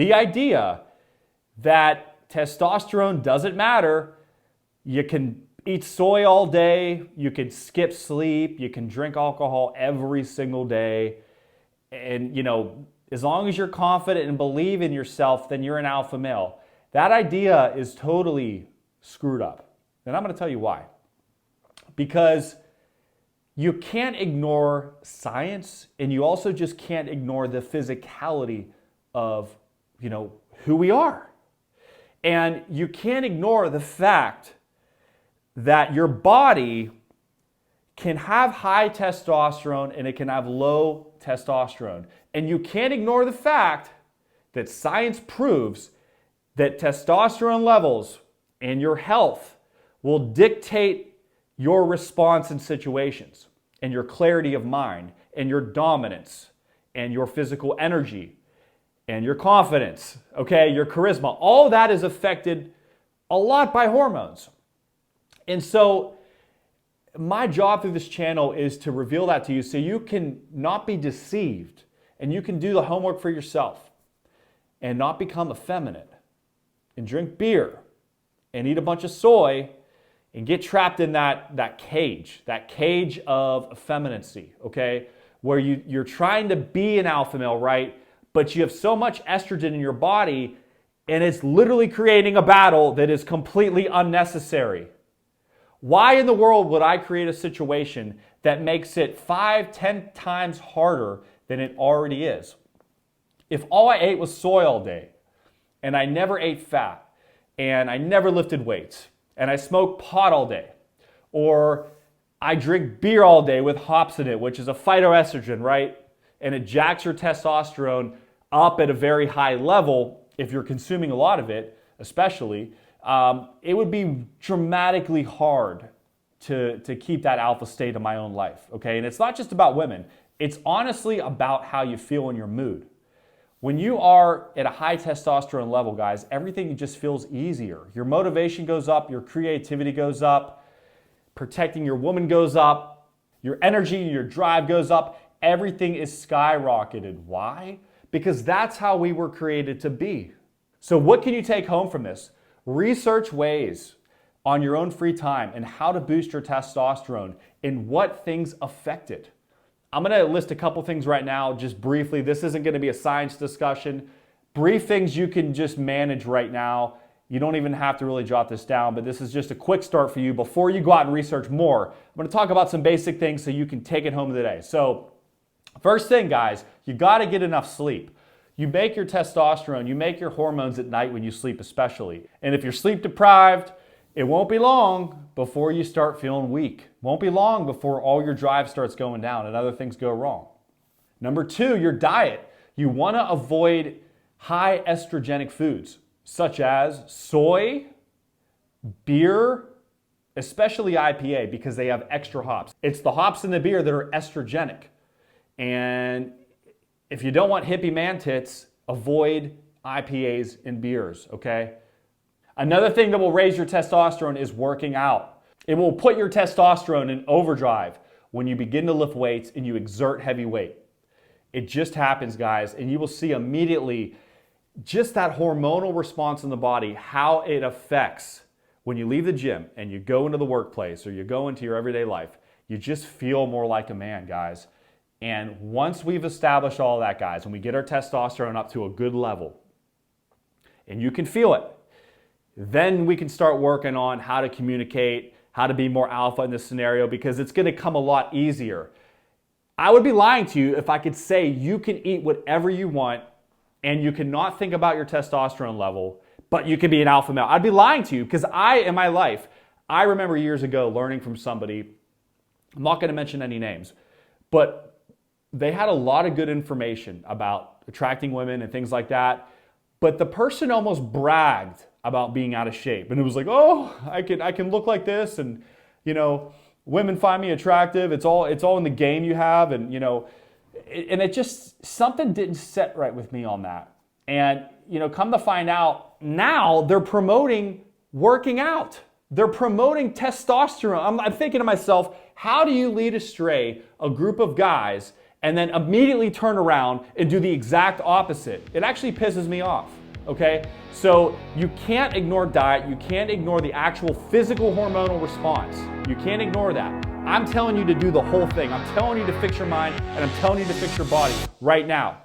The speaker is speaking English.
The idea that testosterone doesn't matter, you can eat soy all day, you can skip sleep, you can drink alcohol every single day, and as long as you're confident and believe in yourself, then you're an alpha male. That idea is totally screwed up. And I'm going to tell you why. Because you can't ignore science, and you also just can't ignore the physicality of, who we are. And you can't ignore the fact that your body can have high testosterone and it can have low testosterone. And you can't ignore the fact that science proves that testosterone levels and your health will dictate your response in situations, and your clarity of mind, and your dominance, and your physical energy, and your confidence, okay, your charisma. All that is affected a lot by hormones. And so my job through this channel is to reveal that to you so you can not be deceived, and you can do the homework for yourself and not become effeminate and drink beer and eat a bunch of soy and get trapped in that cage of effeminacy, okay? Where you're trying to be an alpha male, right? But you have so much estrogen in your body, and it's literally creating a battle that is completely unnecessary. Why in the world would I create a situation that makes it 5-10 times harder than it already is? If all I ate was soy all day, and I never ate fat, and I never lifted weights, and I smoke pot all day, or I drink beer all day with hops in it, which is a phytoestrogen, right? And it jacks your testosterone up at a very high level if you're consuming a lot of it, especially. It would be dramatically hard to keep that alpha state in my own life, okay? And it's not just about women. It's honestly about how you feel in your mood. When you are at a high testosterone level, guys, everything just feels easier. Your motivation goes up, your creativity goes up, protecting your woman goes up, your energy and your drive goes up. Everything is skyrocketed. Why? Because that's how we were created to be. So what can you take home from this? Research ways on your own free time and how to boost your testosterone and what things affect it. I'm going to list a couple things right now, just briefly. This isn't going to be a science discussion. Brief things you can just manage right now. You don't even have to really jot this down, but this is just a quick start for you before you go out and research more. I'm going to talk about some basic things so you can take it home today. So first thing, guys, you got to get enough sleep. You make your testosterone, you make your hormones at night when you sleep especially. And if you're sleep deprived, it won't be long before you start feeling weak. Won't be long before all your drive starts going down and other things go wrong. Number two, your diet. You want to avoid high estrogenic foods such as soy, beer, especially IPA because they have extra hops. It's the hops in the beer that are estrogenic. And if you don't want hippie man tits, avoid IPAs and beers, okay? Another thing that will raise your testosterone is working out. It will put your testosterone in overdrive when you begin to lift weights and you exert heavy weight. It just happens, guys, and you will see immediately just that hormonal response in the body, how it affects when you leave the gym and you go into the workplace or you go into your everyday life. You just feel more like a man, guys. And once we've established all that, guys, and we get our testosterone up to a good level, and you can feel it, then we can start working on how to communicate, how to be more alpha in this scenario, because it's going to come a lot easier. I would be lying to you if I could say you can eat whatever you want and you cannot think about your testosterone level, but you can be an alpha male. I'd be lying to you because in my life, I remember years ago learning from somebody, I'm not going to mention any names, but they had a lot of good information about attracting women and things like that, but the person almost bragged about being out of shape. And it was like, oh, I can look like this, and women find me attractive. It's all in the game you have, and and it just, something didn't set right with me on that. And come to find out, now they're promoting working out. They're promoting testosterone. I'm thinking to myself, how do you lead astray a group of guys and then immediately turn around and do the exact opposite. It actually pisses me off, okay? So you can't ignore diet, you can't ignore the actual physical hormonal response. You can't ignore that. I'm telling you to do the whole thing. I'm telling you to fix your mind, and I'm telling you to fix your body right now.